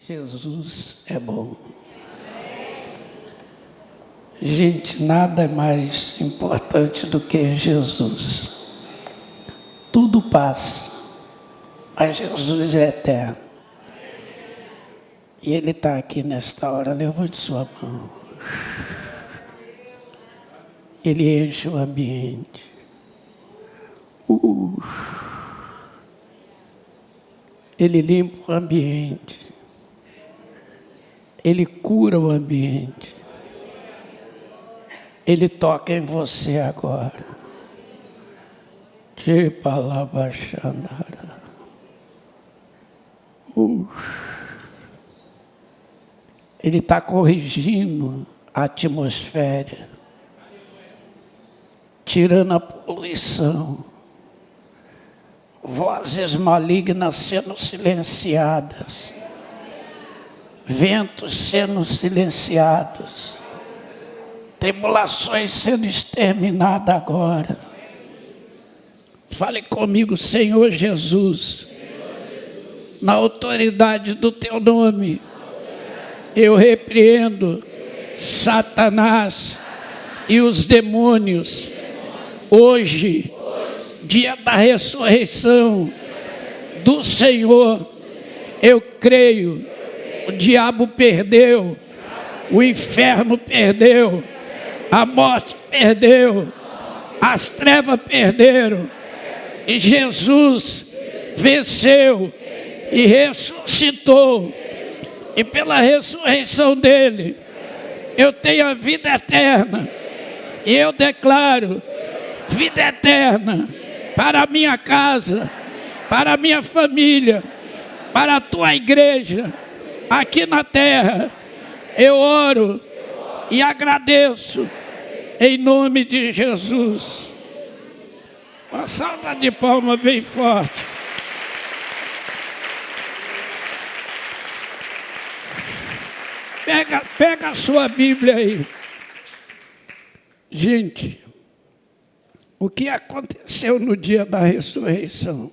Jesus é bom. Gente, nada é mais importante do que Jesus. Tudo passa, mas Jesus é eterno. E Ele está aqui nesta hora. Levante sua mão. Ele enche o ambiente. Ele limpa o ambiente. Ele cura o ambiente. Ele toca em você agora. Ele está corrigindo a atmosfera, tirando a poluição, vozes malignas sendo silenciadas, ventos sendo silenciados, tribulações sendo exterminadas agora. Fale comigo, Senhor Jesus, na autoridade do Teu nome, eu repreendo Satanás e os demônios. Hoje, dia da ressurreição do Senhor, eu creio, o diabo perdeu, o inferno perdeu, a morte perdeu, as trevas perderam, e Jesus venceu e ressuscitou, e pela ressurreição dele, eu tenho a vida eterna, e eu declaro vida eterna para a minha casa, para a minha família, para a tua igreja, aqui na terra. Eu oro e agradeço em nome de Jesus. Uma salva de palmas bem forte. Pega a sua Bíblia aí. Gente, o que aconteceu no dia da ressurreição?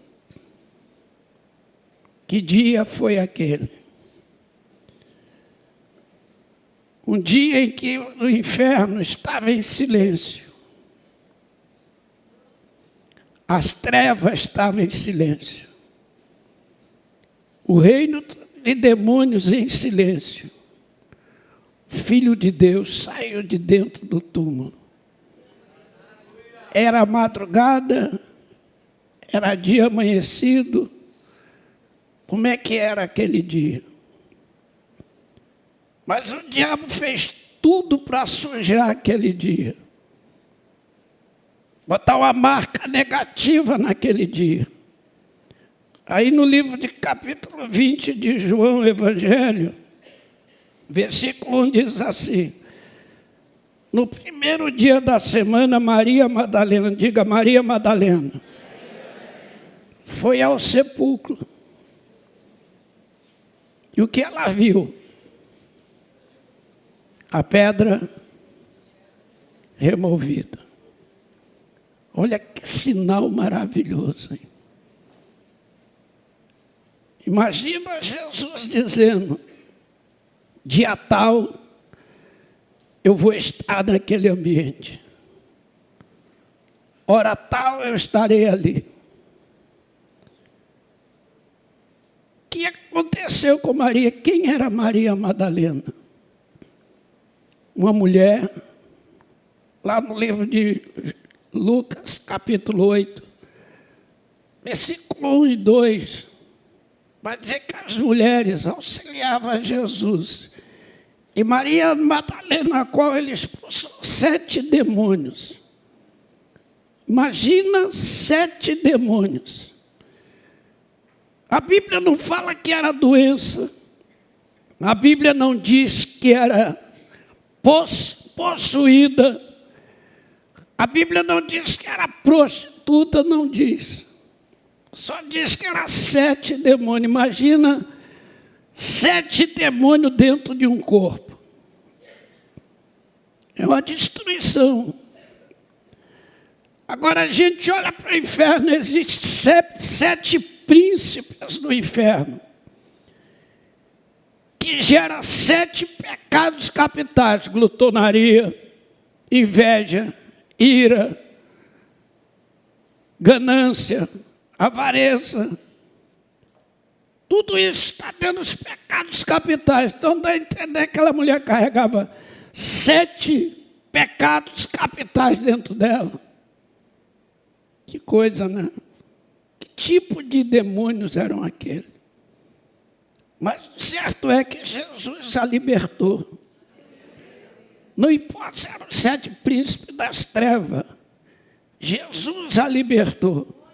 Que dia foi aquele? Um dia em que o inferno estava em silêncio. As trevas estavam em silêncio. O reino de demônios em silêncio. O Filho de Deus saiu de dentro do túmulo. Era madrugada, era dia amanhecido. Como é que era aquele dia? Mas o diabo fez tudo para sujar aquele dia. Botar uma marca negativa naquele dia. Aí no livro de capítulo 20 de João, Evangelho, versículo 1 diz assim: no primeiro dia da semana, Maria Madalena, diga Maria Madalena, foi ao sepulcro. E o que ela viu? A pedra removida. Olha que sinal maravilhoso, hein? Imagina Jesus dizendo, dia tal, eu vou estar naquele ambiente. Hora tal, eu estarei ali. O que aconteceu com Maria? Quem era Maria Madalena? Uma mulher, lá no livro de Lucas, capítulo 8, versículo 1 e 2, vai dizer que as mulheres auxiliavam Jesus. E Maria Madalena, a qual ele expulsou 7 demônios. Imagina 7 demônios. A Bíblia não fala que era doença. A Bíblia não diz que era possuída. A Bíblia não diz que era prostituta, não diz. Só diz que era 7 demônios. Imagina 7 demônios dentro de um corpo. É uma destruição. Agora a gente olha para o inferno, existem 7 príncipes no inferno. que gera 7 pecados capitais: glutonaria, inveja, ira, ganância, avareza. Tudo isso está dentro dos pecados capitais. Então dá a entender que aquela mulher carregava 7 pecados capitais dentro dela. Que coisa, né? Que tipo de demônios eram aqueles? Mas o certo é que Jesus a libertou. Não importa se eram os 7 príncipes das trevas. Jesus a libertou.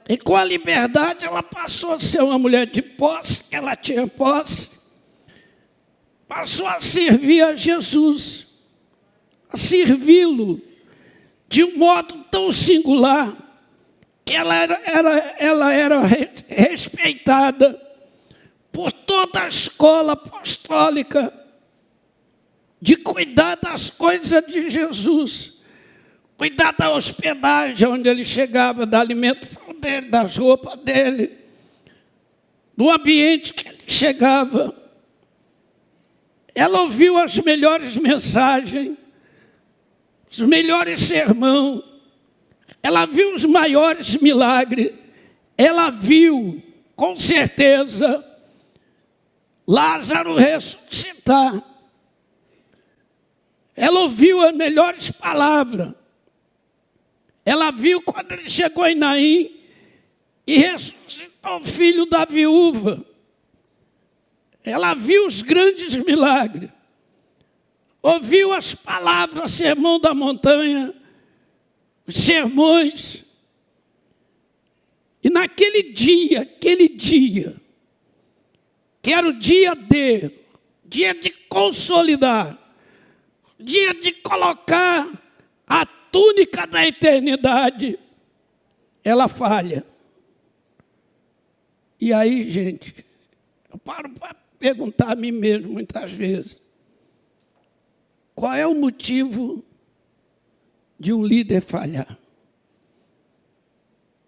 E com a liberdade ela passou a ser uma mulher de posse, ela tinha posse. Passou a servir a Jesus, a servi-lo de um modo tão singular que ela era respeitada por toda a escola apostólica de cuidar das coisas de Jesus, cuidar da hospedagem onde ele chegava, da alimentação dele, das roupas dele, do ambiente que ele chegava. Ela ouviu as melhores mensagens, os melhores sermões, ela viu os maiores milagres, ela viu, com certeza, Lázaro ressuscitar. Ela ouviu as melhores palavras. Ela viu quando ele chegou em Naim e ressuscitou o filho da viúva. Ela viu os grandes milagres. Ouviu as palavras, sermão da montanha, os sermões. E naquele dia, que era o dia de consolidar, dia de colocar a túnica da eternidade, ela falha. E aí, gente, eu paro para perguntar a mim mesmo muitas vezes, qual é o motivo de um líder falhar?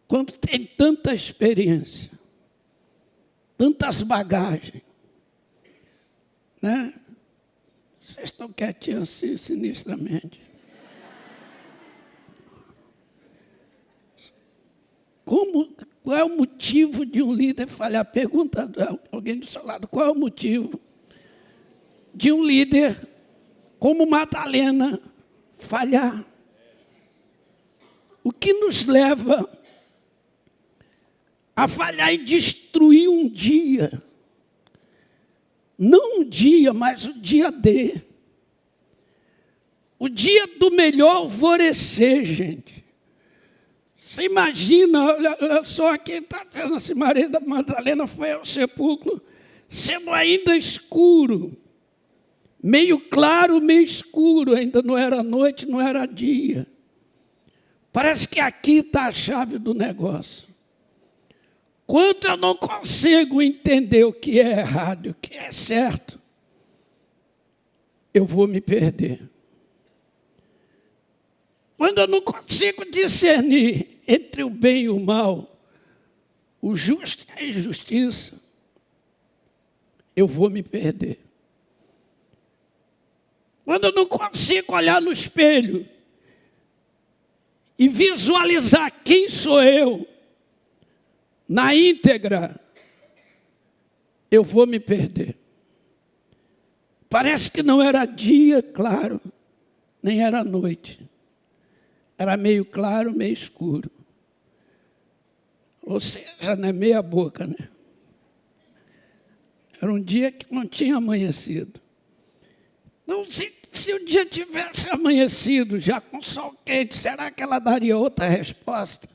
Quando tem tanta experiência, tantas bagagens, né? Vocês estão quietinhos assim, sinistramente. Qual é o motivo de um líder falhar? Pergunta a alguém do seu lado, qual é o motivo de um líder como Madalena falhar? O que nos leva a falhar e destruir um dia? Não um dia, mas o dia D. O dia do melhor alvorecer, gente. Você imagina, olha só, quem está dizendo assim, Maria da Madalena foi ao sepulcro, sendo ainda escuro. Meio claro, meio escuro, ainda não era noite, não era dia. Parece que aqui está a chave do negócio. Quando eu não consigo entender o que é errado e o que é certo, eu vou me perder. Quando eu não consigo discernir entre o bem e o mal, o justo e a injustiça, eu vou me perder. Quando eu não consigo olhar no espelho e visualizar quem sou eu, na íntegra, eu vou me perder. Parece que não era dia claro, nem era noite. Era meio claro, meio escuro. Ou seja, né, meia boca, né? Era um dia que não tinha amanhecido. Não, se o dia tivesse amanhecido, já com sol quente, será que ela daria outra resposta?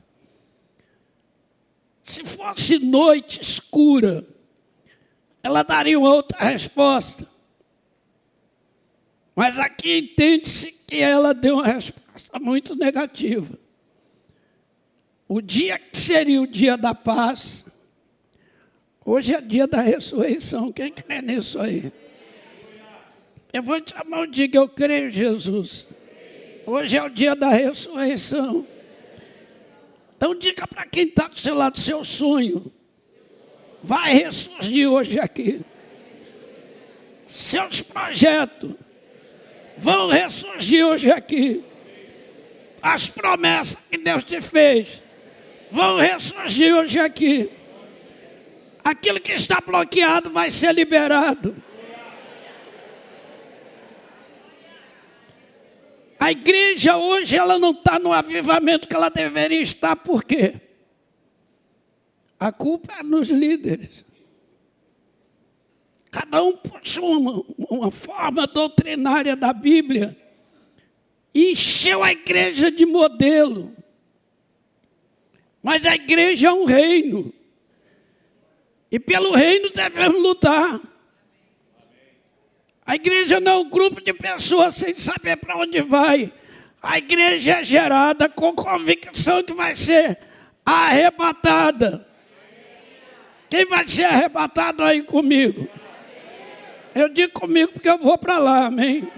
Se fosse noite escura, ela daria uma outra resposta. Mas aqui entende-se que ela deu uma resposta muito negativa. O dia que seria o dia da paz, hoje é dia da ressurreição. Quem crê nisso aí? Levante a mão e diga, eu creio em Jesus. Hoje é o dia da ressurreição. Então diga para quem está do seu lado, seu sonho vai ressurgir hoje aqui. seus projetos vão ressurgir hoje aqui. As promessas que Deus te fez vão ressurgir hoje aqui. Aquilo que está bloqueado vai ser liberado. A igreja hoje ela não está no avivamento que ela deveria estar. Por quê? A culpa é nos líderes. Cada um puxou uma forma doutrinária da Bíblia e encheu a igreja de modelo. Mas a igreja é um reino. E pelo reino devemos lutar. A igreja não é um grupo de pessoas sem saber para onde vai. A igreja é gerada com convicção que vai ser arrebatada. Quem vai ser arrebatado aí comigo? Eu digo comigo porque eu vou para lá, amém?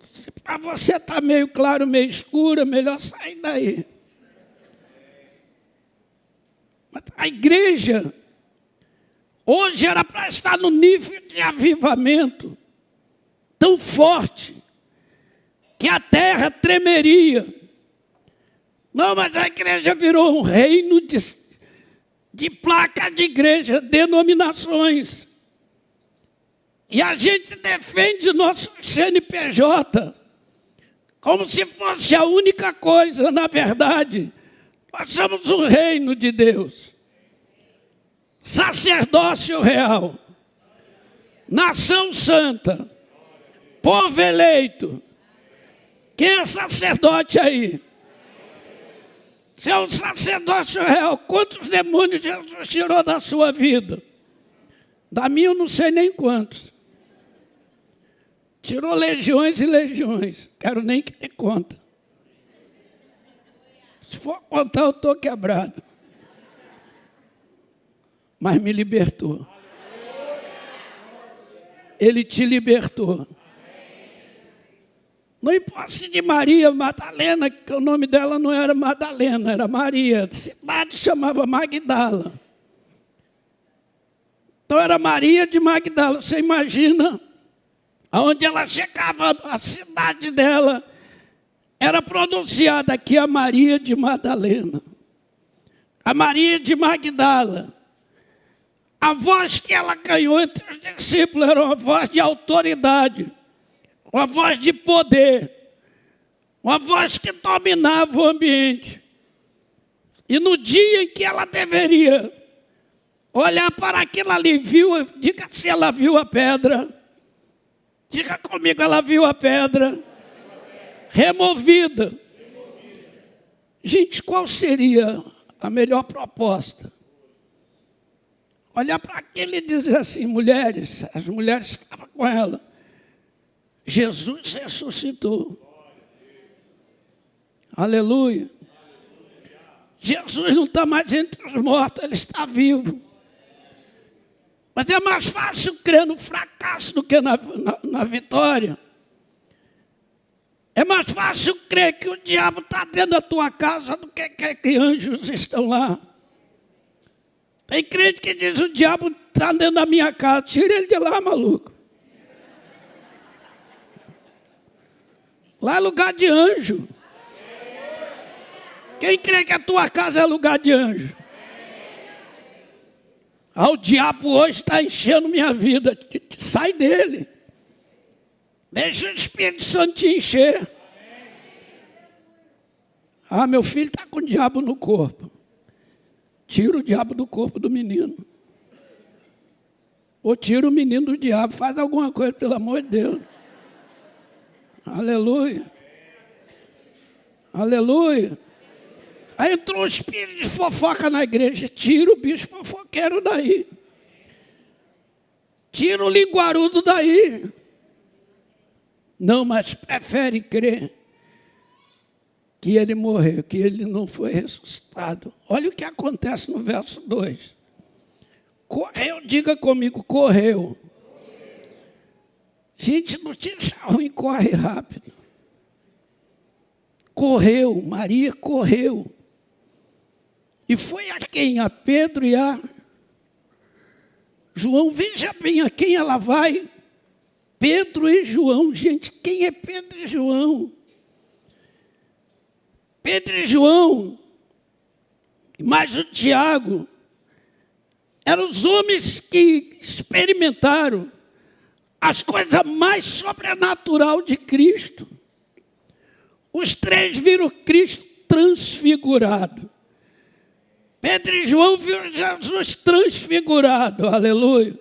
Se para você está meio claro, meio escuro, é melhor sair daí. Mas a igreja hoje era para estar no nível de avivamento tão forte que a terra tremeria. Não, mas a igreja virou um reino de placa de igreja, denominações. E a gente defende nosso CNPJ como se fosse a única coisa. Na verdade, nós somos o reino de Deus. Sacerdócio real. Nação santa. Povo eleito. Quem é sacerdote aí? Se é um sacerdócio real, quantos demônios Jesus tirou da sua vida? Da minha eu não sei nem quantos. Tirou legiões e legiões. Quero nem que dê conta. Se for contar, eu estou quebrado. Mas me libertou. Ele te libertou. Não importa se de Maria Madalena, que o nome dela não era Madalena, era Maria. A cidade chamava Magdala. Então era Maria de Magdala. Você imagina aonde ela chegava, a cidade dela era pronunciada aqui a Maria de Madalena. A Maria de Magdala. A voz que ela ganhou entre os discípulos era uma voz de autoridade. Uma voz de poder, uma voz que dominava o ambiente. E no dia em que ela deveria olhar para aquilo ali, diga se ela viu a pedra. Diga comigo, ela viu a pedra removida. Gente, qual seria a melhor proposta? Olhar para aquilo e dizer assim, mulheres, as mulheres estavam com ela. Jesus ressuscitou. Aleluia. Jesus não está mais entre os mortos, ele está vivo. Mas é mais fácil crer no fracasso do que na vitória. É mais fácil crer que o diabo está dentro da tua casa do que anjos estão lá. Tem crente que diz, o diabo está dentro da minha casa, tira ele de lá, maluco. Lá é lugar de anjo. Quem crê que a tua casa é lugar de anjo? Ah, o diabo hoje está enchendo minha vida. Sai dele. Deixa o Espírito Santo te encher. Ah, meu filho está com o diabo no corpo. Tira o diabo do corpo do menino. Ou tira o menino do diabo. Faz alguma coisa, pelo amor de Deus. Aleluia. Aleluia. Aí entrou um espírito de fofoca na igreja. Tira o bicho fofoqueiro daí. Tira o linguarudo daí. Não, mas prefere crer que ele morreu, que ele não foi ressuscitado. Olha o que acontece no verso 2. Correu, diga comigo, correu. Gente, notícia ruim, corre rápido. Correu, Maria correu. E foi a quem? A Pedro e a João, veja bem a quem ela vai. Pedro e João. Gente, quem é Pedro e João? Pedro e João, mais o Tiago, eram os homens que experimentaram as coisas mais sobrenatural de Cristo. Os três viram Cristo transfigurado. Pedro e João viram Jesus transfigurado, aleluia.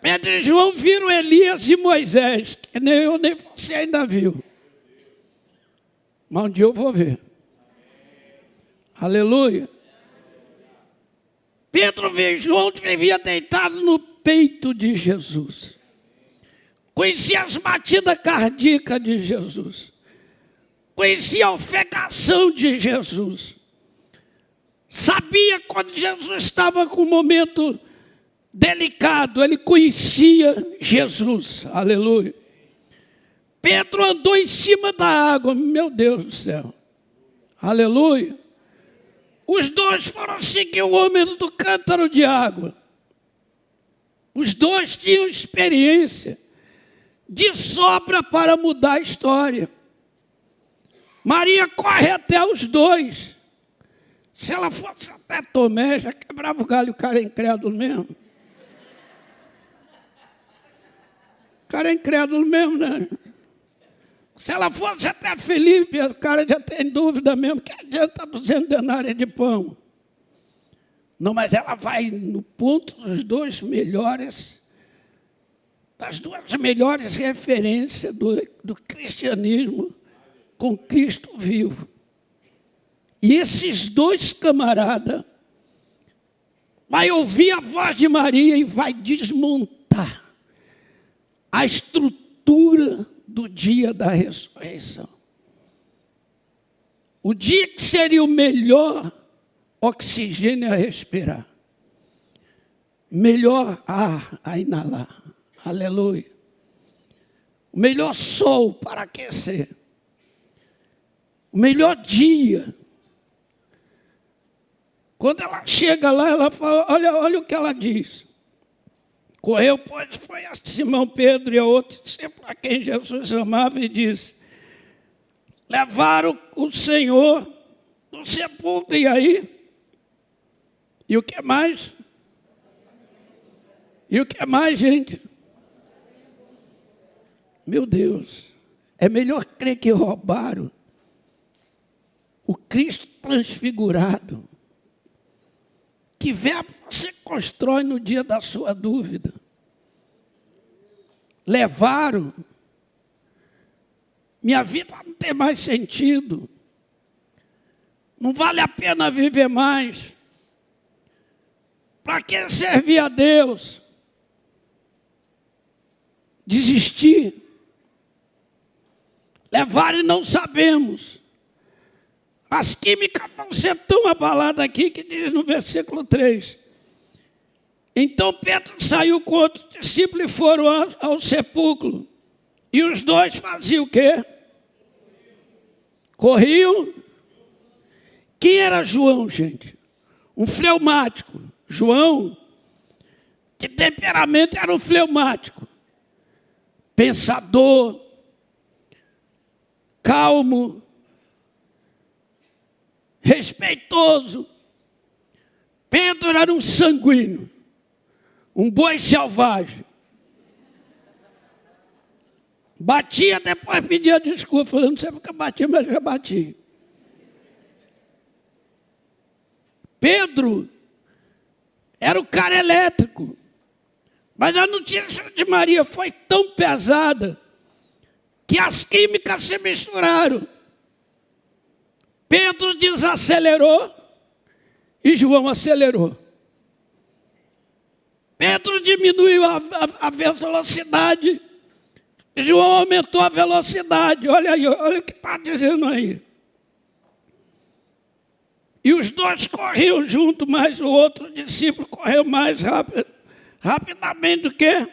Pedro e João viram Elias e Moisés, que nem eu nem você ainda viu. Mas um dia eu vou ver. Aleluia. Pedro e João vivia deitado no peito de Jesus. Conhecia as batidas cardíacas de Jesus. Conhecia a ofegação de Jesus. Sabia quando Jesus estava com um momento delicado, ele conhecia Jesus. Aleluia. Pedro andou em cima da água, meu Deus do céu. Aleluia. Os dois foram seguir o homem do cântaro de água. Os dois tinham experiência de sobra para mudar a história. Maria corre até os dois. Se ela fosse até Tomé, já quebrava o galho, o cara é incrédulo mesmo. O cara é incrédulo mesmo, né? Se ela fosse até Felipe, o cara já tem dúvida mesmo, que adianta 200 denários de pão. Não, mas ela vai no ponto dos dois melhores, das duas melhores referências do cristianismo com Cristo vivo. E esses dois camaradas vai ouvir a voz de Maria e vai desmontar a estrutura do dia da ressurreição. O dia que seria o melhor oxigênio a respirar. Melhor ar a inalar. Aleluia. O melhor sol para aquecer. O melhor dia. Quando ela chega lá, ela fala, olha o que ela diz. Correu, pois, foi a Simão Pedro e a outro discípulo a quem Jesus amava e disse, levaram o Senhor do sepulcro, e aí? E o que mais? E o que mais, gente? Meu Deus, é melhor crer que roubaram o Cristo transfigurado. Que verbo você constrói no dia da sua dúvida? Levaram. Minha vida não tem mais sentido. Não vale a pena viver mais. Para que servir a Deus? Desistir. Levaram e não sabemos. As químicas vão ser tão abaladas aqui que diz no versículo 3. Então Pedro saiu com outro discípulo e foram ao sepulcro. E os dois faziam o quê? Corriam. Quem era João, gente? Um fleumático. João, que temperamento era um fleumático. Pensador, calmo, respeitoso. Pedro era um sanguíneo, um boi selvagem. Batia, depois pedia desculpa, falando, não sei porque batia, mas já bati. Pedro era o cara elétrico, mas a notícia de Maria foi tão pesada que as químicas se misturaram. Pedro desacelerou e João acelerou. Pedro diminuiu a velocidade, João aumentou a velocidade. Olha aí, olha o que está dizendo aí. E os dois corriam junto, mas o outro discípulo correu mais rapidamente do que...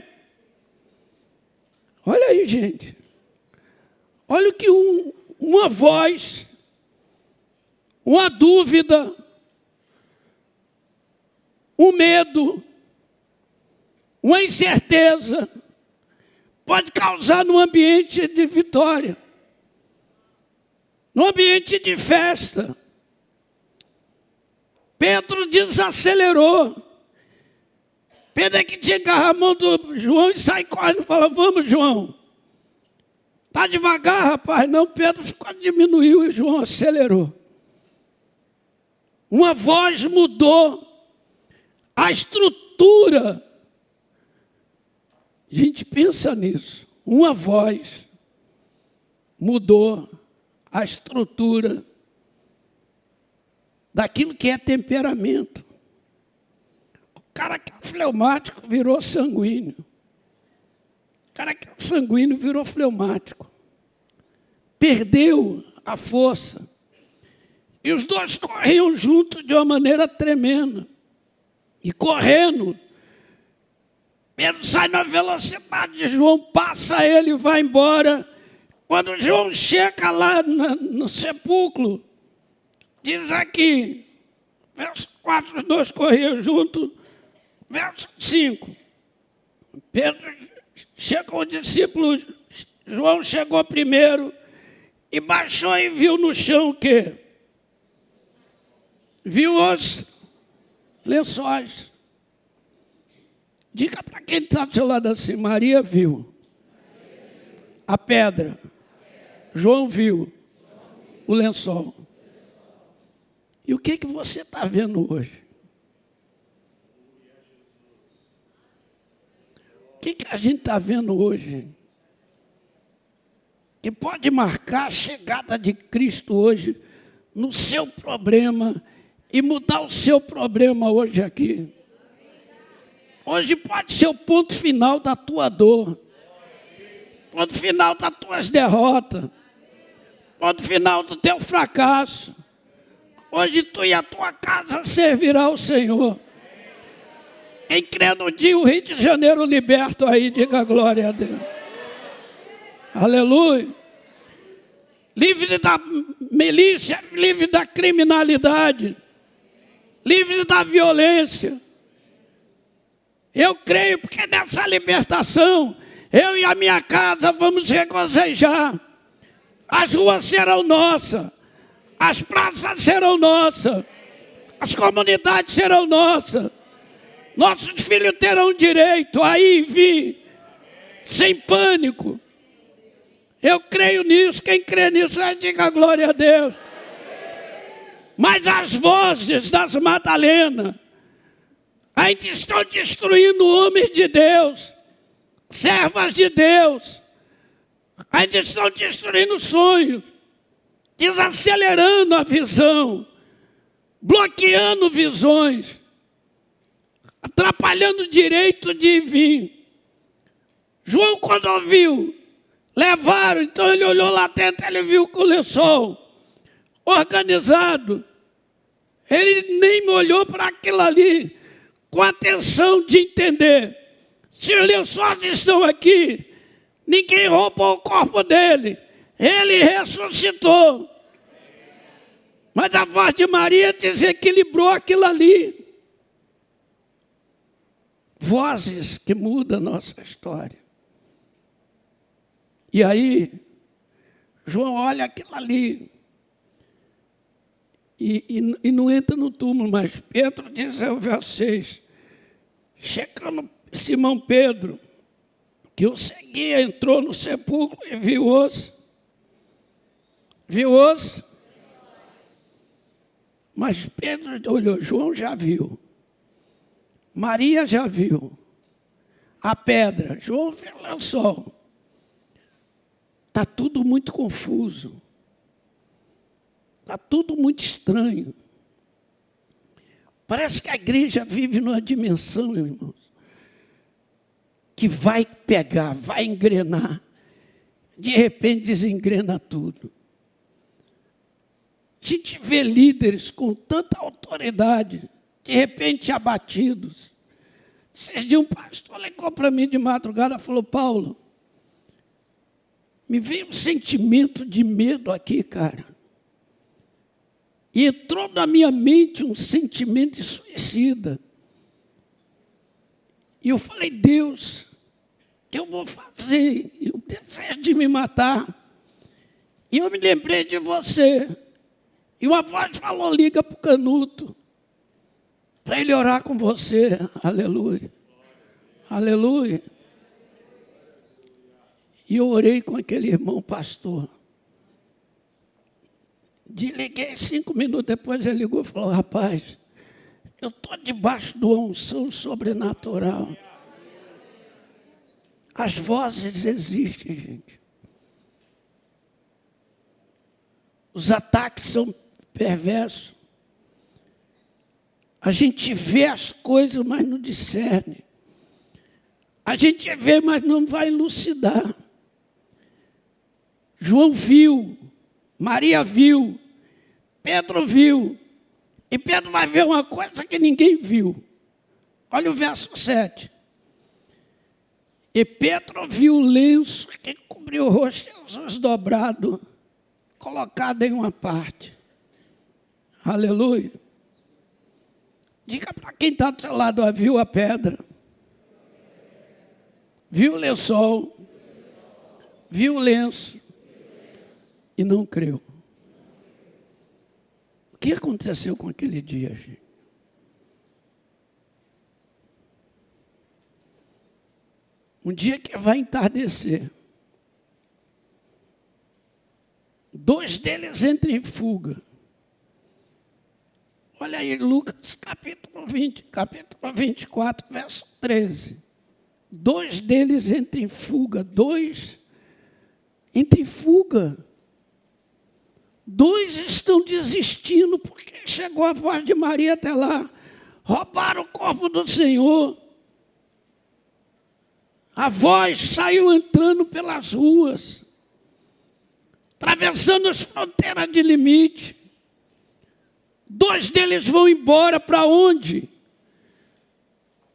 Olha aí, gente. Olha o que uma voz, uma dúvida, um medo, uma incerteza, pode causar num ambiente de vitória, num ambiente de festa. Pedro desacelerou. Pedro é que tinha que agarrar a mão do João e sair correndo e falar: vamos, João. Está devagar, rapaz. Não, Pedro diminuiu e João acelerou. Uma voz mudou a estrutura. A gente pensa nisso. Uma voz mudou a estrutura daquilo que é temperamento. O cara que é fleumático virou sanguíneo. O cara que é sanguíneo virou fleumático. Perdeu a força. E os dois corriam juntos de uma maneira tremenda. E correndo, Pedro sai na velocidade, João passa ele e vai embora. Quando João chega lá no sepulcro, diz aqui, verso 4, os dois corriam juntos, verso 5. Pedro chega com o discípulo, João chegou primeiro e baixou e viu no chão o quê? Viu os lençóis. Diga para quem está do seu lado assim: Maria viu a pedra, João viu o lençol. E o que você está vendo hoje? O que a gente está vendo hoje? Que pode marcar a chegada de Cristo hoje no seu problema e mudar o seu problema hoje aqui. Hoje pode ser o ponto final da tua dor, ponto final das tuas derrotas, ponto final do teu fracasso. Hoje tu e a tua casa servirá ao Senhor. Quem crê no dia, o Rio de Janeiro liberto aí, diga glória a Deus. Aleluia. Livre da milícia, livre da criminalidade, livre da violência. Eu creio porque nessa libertação, eu e a minha casa vamos regozijar. As ruas serão nossas, as praças serão nossas, as comunidades serão nossas. Nossos filhos terão direito a ir e vir, sem pânico. Eu creio nisso, quem crê nisso, diga glória a Deus. Mas as vozes das Madalenas ainda estão destruindo homens de Deus, servas de Deus, ainda estão destruindo sonhos, desacelerando a visão, bloqueando visões, atrapalhando o direito de vir. João, quando ouviu, levaram, então ele olhou lá dentro, ele viu com o lençol organizado. Ele nem olhou para aquilo ali com atenção de entender. Se os lençóis estão aqui, ninguém roubou o corpo dele, ele ressuscitou. Mas a voz de Maria desequilibrou aquilo ali. Vozes que mudam a nossa história. E aí, João olha aquilo ali e não entra no túmulo, mas Pedro diz ao verso 6, chegando Simão Pedro, que o seguia, entrou no sepulcro e viu os. Mas Pedro olhou, João já viu, Maria já viu, a pedra, João viu o lençol. Está tudo muito confuso. Está tudo muito estranho. Parece que a igreja vive numa dimensão, irmãos, que vai pegar, vai engrenar. De repente desengrena tudo. A gente vê líderes com tanta autoridade, de repente abatidos. Esses dias um pastor ligou para mim de madrugada e falou: Paulo, me veio um sentimento de medo aqui, cara. E entrou na minha mente um sentimento de suicida. E eu falei, Deus, o que eu vou fazer? E o desejo de me matar. E eu me lembrei de você. E uma voz falou, liga para o Canuto, para ele orar com você. Aleluia. Aleluia. E eu orei com aquele irmão pastor. Desliguei 5 minutos depois, ele ligou e falou, rapaz, eu estou debaixo de uma unção sobrenatural. As vozes existem, gente. Os ataques são perversos. A gente vê as coisas, mas não discerne. A gente vê, mas não vai elucidar. João viu, Maria viu, Pedro viu. E Pedro vai ver uma coisa que ninguém viu. Olha o verso 7. E Pedro viu o lenço que cobriu o rosto de Jesus dobrado, colocado em uma parte. Aleluia. Diga para quem está do seu lado, ó, viu a pedra, viu o lençol, viu o lenço e não creu. O que aconteceu com aquele dia, gente? Um dia que vai entardecer. 2 deles entram em fuga. Olha aí, Lucas capítulo 20, capítulo 24, verso 13. 2 deles entram em fuga. 2 entram em fuga. 2 estão desistindo porque chegou a voz de Maria até lá. Roubaram o corpo do Senhor. A voz saiu entrando pelas ruas, atravessando as fronteiras de limite. 2 deles vão embora para onde?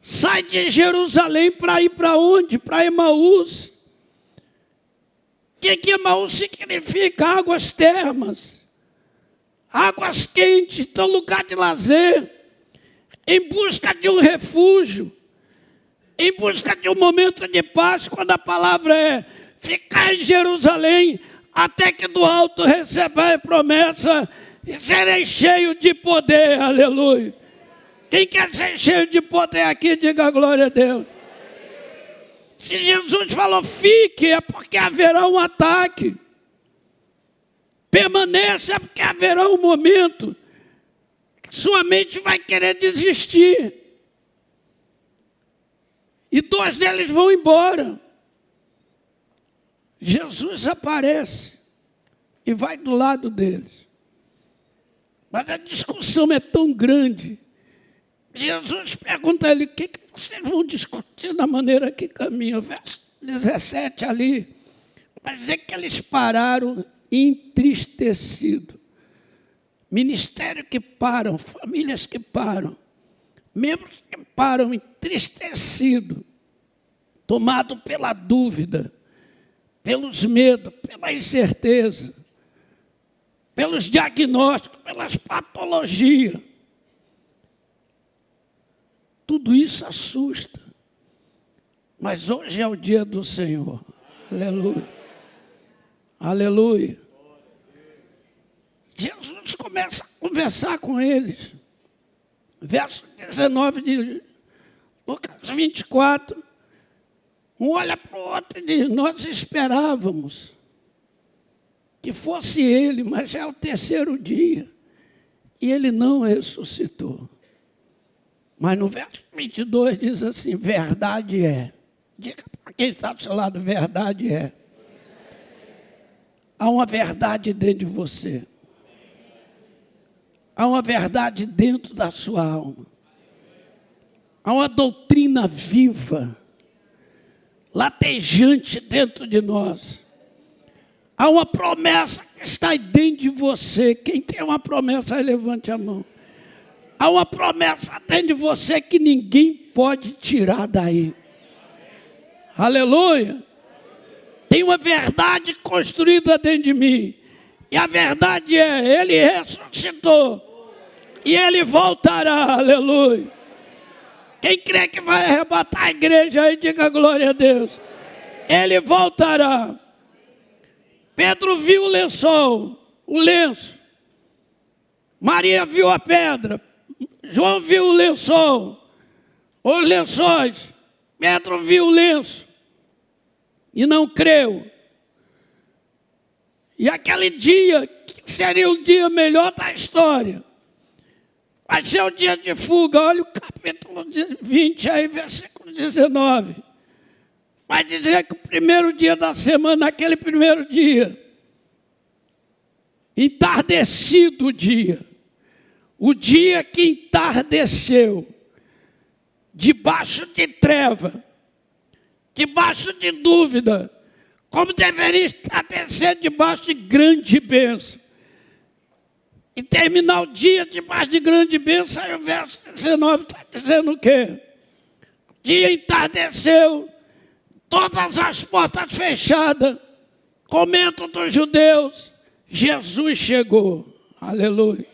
Sai de Jerusalém para ir para onde? Para Emaús. O que Emaús significa? Águas termas, águas quentes, então lugar de lazer, em busca de um refúgio, em busca de um momento de paz, quando a palavra é ficar em Jerusalém, até que do alto receber a promessa e serem cheios de poder, aleluia. Quem quer ser cheio de poder aqui, diga glória a Deus. Se Jesus falou fique, é porque haverá um ataque. Permaneça, é porque haverá um momento que sua mente vai querer desistir. E 2 deles vão embora. Jesus aparece e vai do lado deles. Mas a discussão é tão grande. Jesus pergunta a ele, o que vocês vão discutir da maneira que caminham? Verso 17 ali. Vai dizer que eles pararam entristecidos. Ministério que param, famílias que param. Membros que param entristecidos, tomados pela dúvida, pelos medos, pela incerteza, pelos diagnósticos, pelas patologias. Tudo isso assusta. Mas hoje é o dia do Senhor. Aleluia. Aleluia. Jesus começa a conversar com eles. Verso 19 de Lucas 24. Um olha para o outro e diz, nós esperávamos que fosse ele, mas já é o 3º dia. E ele não ressuscitou. Mas no verso 22 diz assim, verdade é. Diga para quem está do seu lado, verdade é. Há uma verdade dentro de você. Há uma verdade dentro da sua alma. Há uma doutrina viva, latejante dentro de nós. Há uma promessa que está aí dentro de você. Quem tem uma promessa, levante a mão. Há uma promessa dentro de você que ninguém pode tirar daí. Aleluia. Tem uma verdade construída dentro de mim. E a verdade é, ele ressuscitou. E ele voltará. Aleluia. Quem crê que vai arrebatar a igreja aí, diga glória a Deus. Ele voltará. Pedro viu o lençol, o lenço. Maria viu a pedra. João viu o lençol, os lençóis. Pedro viu o lenço e não creu. E aquele dia, que seria o dia melhor da história, vai ser o dia de fuga. Olha o capítulo 20 aí, versículo 19. Vai dizer que o primeiro dia da semana, naquele primeiro dia, entardecido o dia que entardeceu, debaixo de treva, debaixo de dúvida, como deveria entardecer debaixo de grande bênção. E terminar o dia debaixo de grande bênção, aí o verso 19 está dizendo o quê? O dia entardeceu, todas as portas fechadas, com medo dos judeus, Jesus chegou. Aleluia.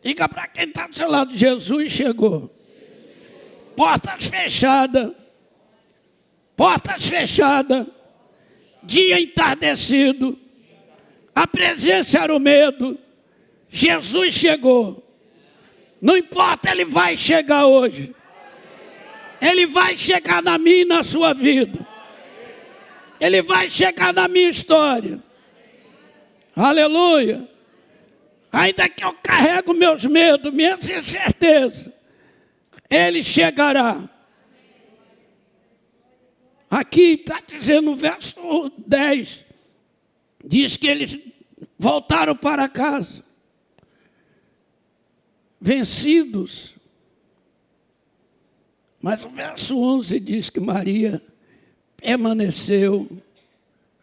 Diga para quem está do seu lado, Jesus chegou. Portas fechadas, dia entardecido, a presença era o medo, Jesus chegou. Não importa, Ele vai chegar hoje. Ele vai chegar na minha e na sua vida. Ele vai chegar na minha história. Aleluia. Ainda que eu carrego meus medos, minhas incertezas, Ele chegará. Aqui está dizendo no verso 10, diz que eles voltaram para casa, vencidos. Mas o verso 11 diz que Maria permaneceu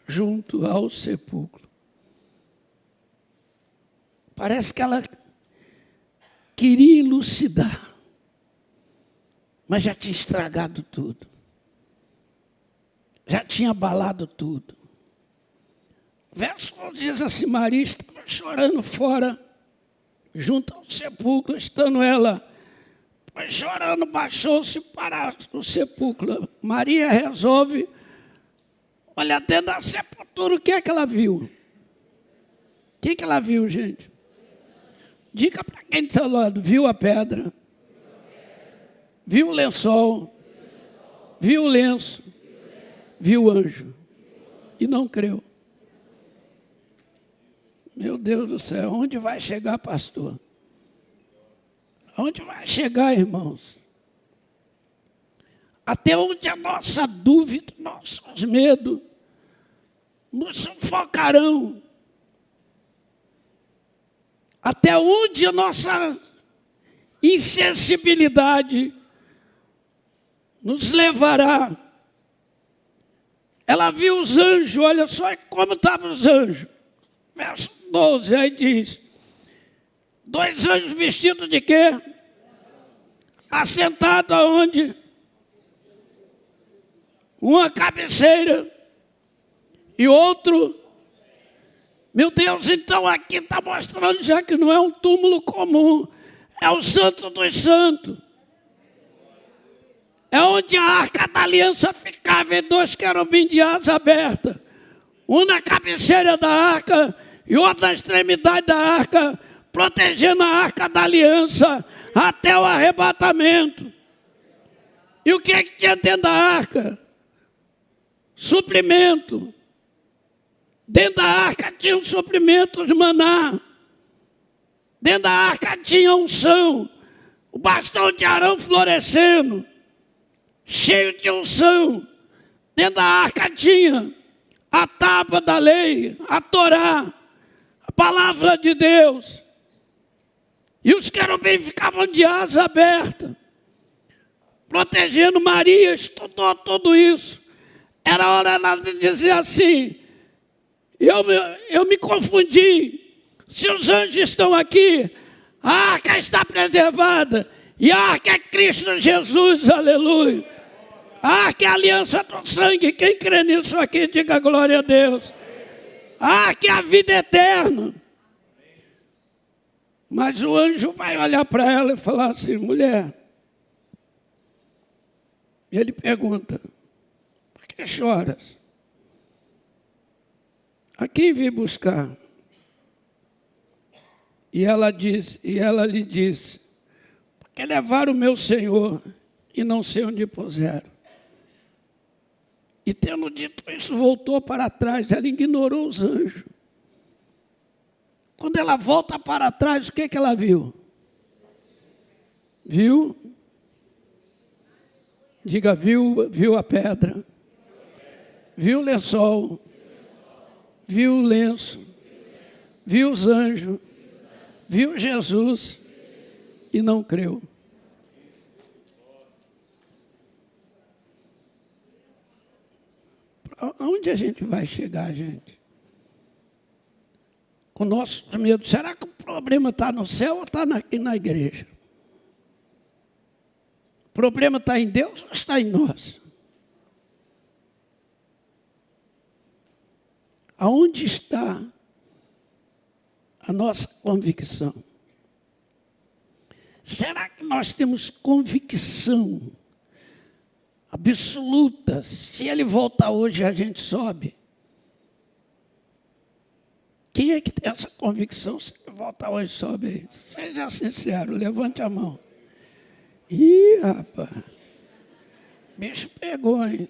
junto ao sepulcro. Parece que ela queria elucidar, mas já tinha estragado tudo. Já tinha abalado tudo. O verso 11 diz assim, Maria estava chorando fora, junto ao sepulcro, estando ela, pois chorando, baixou-se para o sepulcro. Maria resolve olhar dentro da sepultura, o que é que ela viu? O que é que ela viu, gente? Diga para quem está ao lado, viu a pedra, viu o lençol, viu o lenço, viu o anjo e não creu. Meu Deus do céu, onde vai chegar, pastor? Onde vai chegar, irmãos? Até onde a nossa dúvida, nossos medos nos sufocarão? Até onde a nossa insensibilidade nos levará? Ela viu os anjos, olha só como estavam os anjos. Verso 12, aí diz, 2 anjos vestidos de quê? Assentados aonde? Uma cabeceira e outro. Meu Deus, então aqui está mostrando já que não é um túmulo comum, é o Santo dos Santos. É onde a arca da aliança ficava em 2 querubins de asa aberta. Um na cabeceira da arca e outro na extremidade da arca, protegendo a arca da aliança até o arrebatamento. E o que é que tinha dentro da arca? Suprimento. Dentro da arca tinha um suprimento de maná. Dentro da arca tinha unção. O bastão de Arão florescendo, cheio de unção. Dentro da arca tinha a tábua da lei, a Torá, a palavra de Deus. E os querubins ficavam de asa aberta, protegendo Maria. Estudou tudo isso. Era hora ela de dizer assim, eu me confundi. Se os anjos estão aqui, a arca está preservada. E a arca é Cristo Jesus, aleluia. A arca é a aliança do sangue. Quem crê nisso aqui, diga glória a Deus. A arca é a vida eterna. Mas o anjo vai olhar para ela e falar assim, mulher, E ele pergunta, por que choras? A quem vim buscar? E ela lhe disse, porque levaram o meu Senhor e não sei onde puseram. E tendo dito isso, voltou para trás, ela ignorou os anjos. Quando ela volta para trás, o que ela viu? Viu? Diga, viu a pedra, viu o lençol, viu o lenço, viu os anjos, viu Jesus e não creu. Aonde a gente vai chegar, gente? Com nossos medos. Será que o problema está no céu ou está aqui na igreja? O problema está em Deus ou está em nós? Aonde está a nossa convicção? Será que nós temos convicção absoluta? Se ele voltar hoje, a gente sobe. Quem é que tem essa convicção? Se ele voltar hoje, sobe aí. Seja sincero, levante a mão. Ih, rapaz, bicho pegou, hein?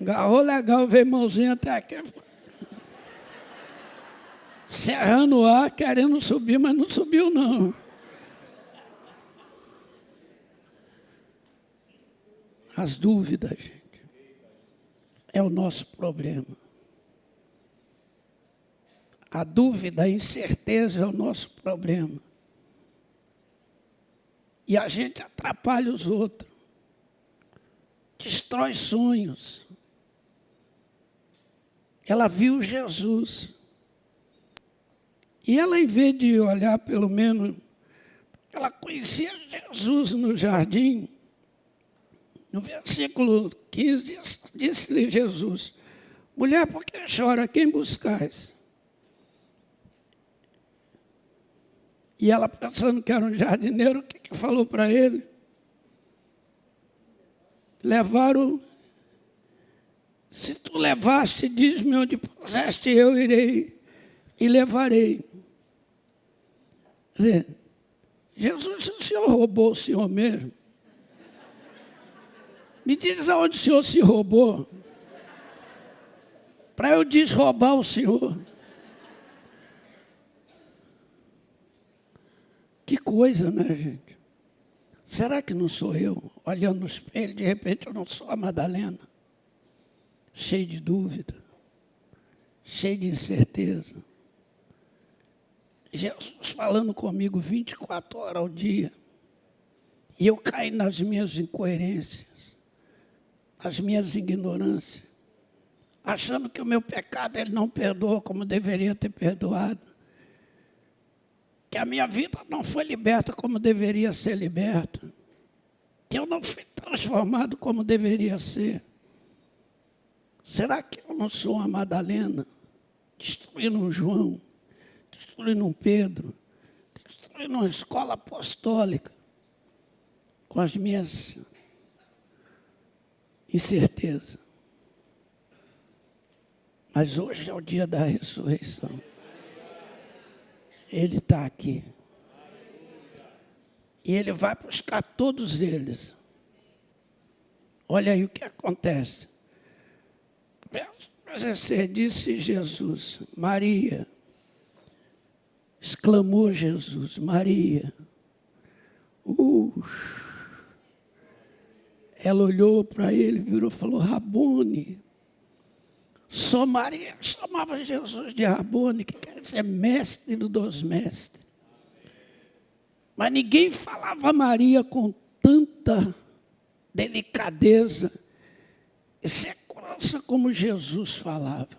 Agarrou legal, veio mãozinha até aqui. Serrando o ar, querendo subir, mas não subiu, não. As dúvidas, gente, é o nosso problema. A dúvida, a incerteza é o nosso problema. E a gente atrapalha os outros. Destrói sonhos. Ela viu Jesus. E ela, em vez de olhar, pelo menos, ela conhecia Jesus no jardim. No versículo 15, disse-lhe Jesus, mulher, por que chora? Quem buscais? E ela, pensando que era um jardineiro, o que falou para ele? Levaram, se tu levaste, diz-me onde puseste, eu irei e levarei. Quer dizer, Jesus, o Senhor roubou o Senhor mesmo? Me diz aonde o Senhor se roubou, para eu desroubar o Senhor. Que coisa, né, gente? Será que não sou eu? Olhando no espelho, de repente eu não sou a Madalena. Cheio de dúvida, cheio de incerteza. Jesus falando comigo 24 horas ao dia. E eu caí nas minhas incoerências, nas minhas ignorâncias, achando que o meu pecado ele não perdoa como deveria ter perdoado. Que a minha vida não foi liberta como deveria ser liberta. Que eu não fui transformado como deveria ser. Será que eu não sou uma Madalena? Destruindo um João, destruindo um Pedro, destruindo uma escola apostólica, com as minhas incertezas. Mas hoje é o dia da ressurreição. Ele está aqui. E ele vai buscar todos eles. Olha aí o que acontece. Verso 16, disse Jesus, Maria. Exclamou Jesus, Maria. Ela olhou para ele, virou e falou, Rabone. Só Maria chamava Jesus de Rabone, que quer dizer mestre dos mestres. Mas ninguém falava Maria com tanta delicadeza e segurança como Jesus falava.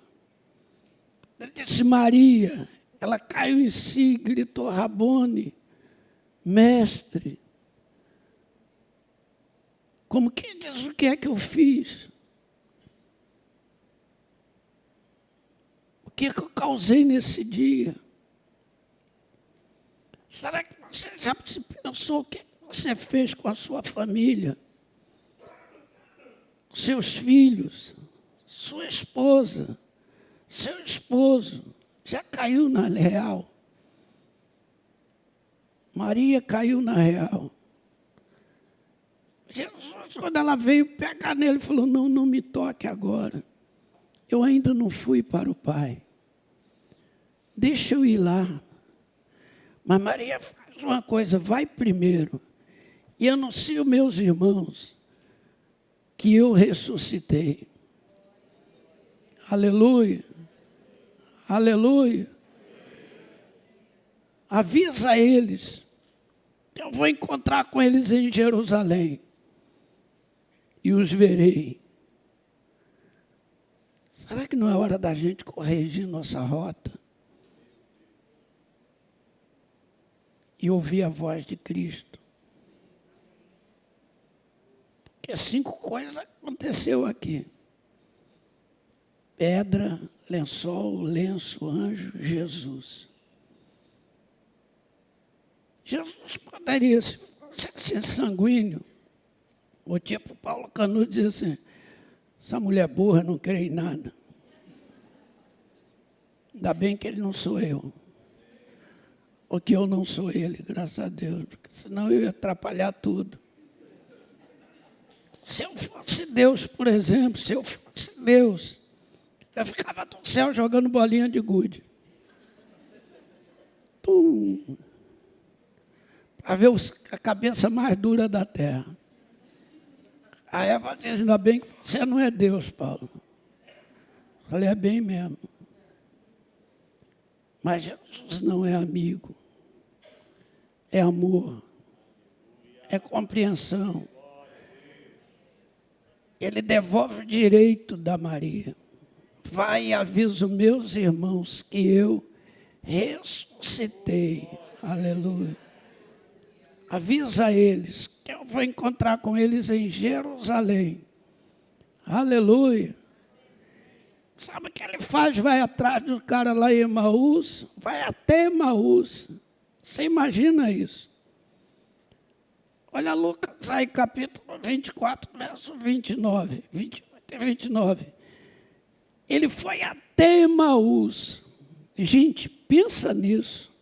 Ele disse Maria, ela caiu em si, gritou Rabone, mestre. Como quem diz, o que é que eu fiz? O que é que eu causei nesse dia? Será que você já se pensou o que você fez com a sua família? seus filhos, sua esposa, seu esposo, já caiu na real. Maria caiu na real. Jesus, quando ela veio pegar nele, falou, não, não me toque agora. Eu ainda não fui para o Pai. Deixa eu ir lá. Mas Maria faz uma coisa, vai primeiro. E anuncio meus irmãos que eu ressuscitei. Aleluia. Aleluia. Avisa a eles. Eu vou encontrar com eles em Jerusalém. E os verei. Será que não é hora da gente corrigir nossa rota? E ouvir a voz de Cristo? Porque 5 coisas aconteceu aqui. Pedra, lençol, lenço, anjo, Jesus. Jesus poderia ser sanguíneo. Ou tipo Paulo Canudo diz assim, essa mulher burra não crê em nada. Ainda bem que ele não sou eu. Ou que eu não sou ele, graças a Deus. Porque senão eu ia atrapalhar tudo. Se eu fosse Deus, por exemplo, se eu fosse Deus, eu ficava no céu jogando bolinha de gude. Pum! Para ver a cabeça mais dura da terra. A Eva diz, ainda bem que você não é Deus, Paulo. Eu falei, é bem mesmo. Mas Jesus não é amigo. É amor. É compreensão. Ele devolve o direito da Maria. Vai e avisa os meus irmãos que eu ressuscitei. Aleluia. Avisa eles que eu vou encontrar com eles em Jerusalém. Aleluia. Sabe o que ele faz? Vai atrás do cara lá em Emaús, vai até Emaús. Você imagina isso? Olha Lucas aí, capítulo 24, verso 29, 28 e 29. Ele foi até Emaús. Gente, pensa nisso.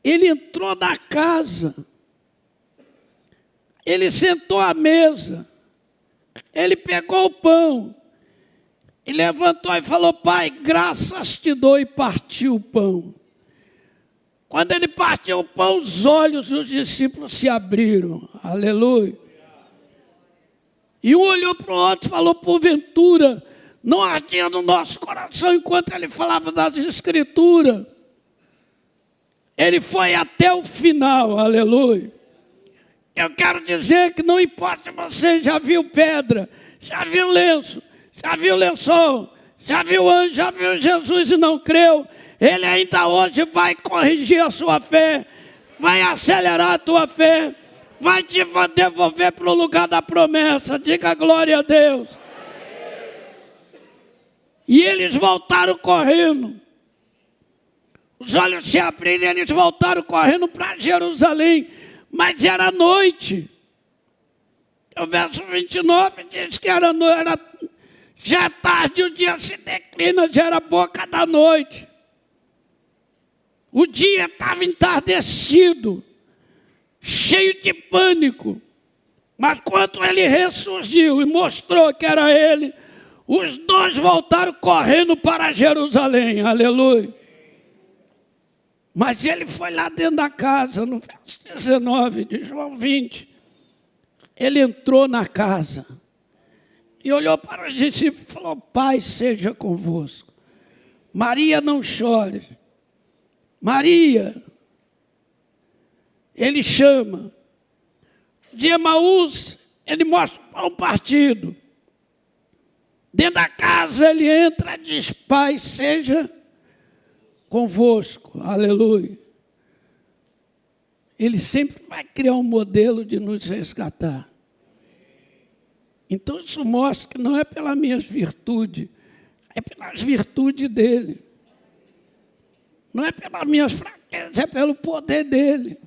Ele entrou na casa, ele sentou à mesa, ele pegou o pão, e levantou e falou, Pai, graças te dou, e partiu o pão. Quando ele partiu o pão, os olhos dos discípulos se abriram, aleluia. E um olhou para o outro e falou, porventura, não ardia no nosso coração enquanto ele falava das Escrituras. Ele foi até o final, aleluia. Eu quero dizer que não importa se você já viu pedra, já viu lenço, já viu lençol, já viu anjo, já viu Jesus e não creu. Ele ainda hoje vai corrigir a sua fé, vai acelerar a tua fé, vai te devolver para o lugar da promessa. Diga glória a Deus. E eles voltaram correndo. Os olhos se abriram e eles voltaram correndo para Jerusalém. Mas era noite. O verso 29 diz que era já tarde, o dia se declina, já era boca da noite. O dia estava entardecido, cheio de pânico. Mas quando ele ressurgiu e mostrou que era ele, os dois voltaram correndo para Jerusalém. Aleluia. Mas ele foi lá dentro da casa, no verso 19 de João 20. Ele entrou na casa e olhou para os discípulos e falou, Pai seja convosco. Maria, não chore. Maria, ele chama. De Emaús, ele mostra o pão partido. Dentro da casa ele entra e diz, Pai seja convosco, aleluia. Ele sempre vai criar um modelo de nos resgatar. Então isso mostra que não é pelas minhas virtudes, é pelas virtudes dele. Não é pelas minhas fraquezas, é pelo poder dele.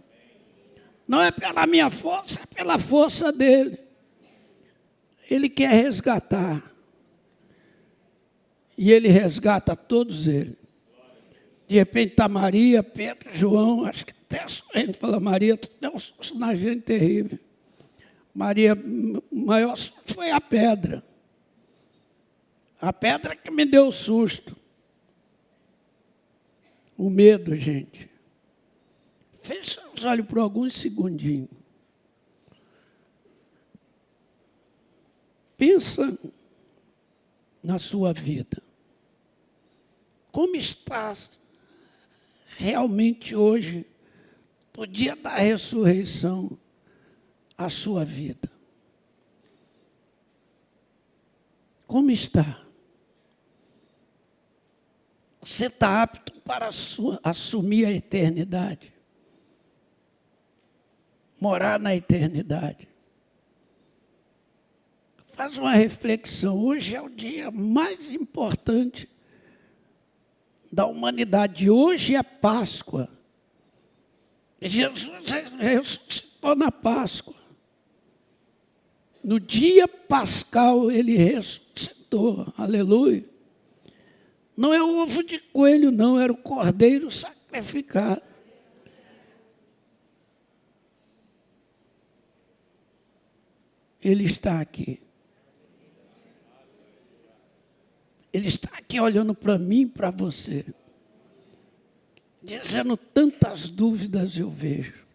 Não é pela minha força, é pela força dele. Ele quer resgatar. E Ele resgata todos eles. De repente está Maria, Pedro, João, acho que até a gente fala Maria, deu um susto na gente terrível. Maria, o maior susto foi a pedra. A pedra que me deu o susto. O medo, gente. Feche os olhos por alguns segundinhos. Pensa na sua vida. Como está realmente hoje, no dia da ressurreição, a sua vida? Como está? Você está apto para assumir a eternidade? Morar na eternidade? Faz uma reflexão. Hoje é o dia mais importante da humanidade. Hoje é Páscoa. Jesus ressuscitou na Páscoa. No dia pascal, Ele ressuscitou. Aleluia. Não é o ovo de coelho, não. Era o cordeiro sacrificado. Ele está aqui. Ele está aqui olhando para mim e para você, dizendo: tantas dúvidas eu vejo,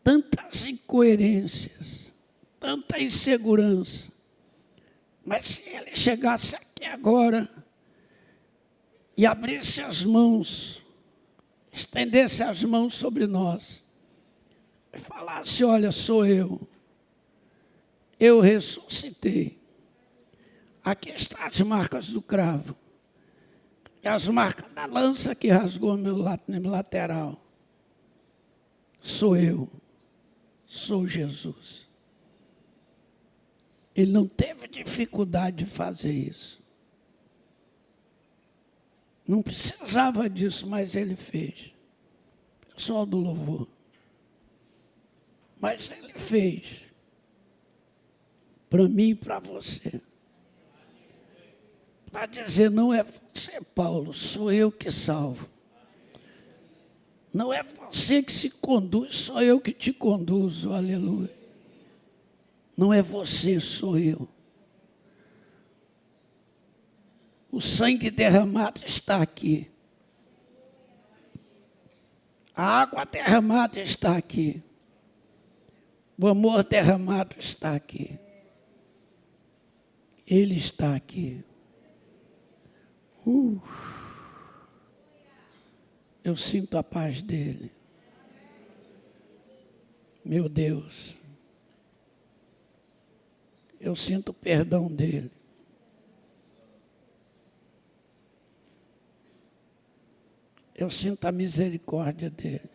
tantas incoerências, tanta insegurança. Mas se Ele chegasse aqui agora e abrisse as mãos, estendesse as mãos sobre nós, e falasse: olha, sou eu ressuscitei. Aqui estão as marcas do cravo. E as marcas da lança que rasgou meu lateral. Sou eu. Sou Jesus. Ele não teve dificuldade de fazer isso. Não precisava disso, mas Ele fez. Pessoal do louvor. Mas Ele fez. Para mim e para você. Para dizer: não é você, Paulo, sou eu que salvo. Não é você que se conduz, sou eu que te conduzo, aleluia. Não é você, sou eu. O sangue derramado está aqui. A água derramada está aqui. O amor derramado está aqui. Ele está aqui. Eu sinto a paz dele. Meu Deus. Eu sinto o perdão dele. Eu sinto a misericórdia dele.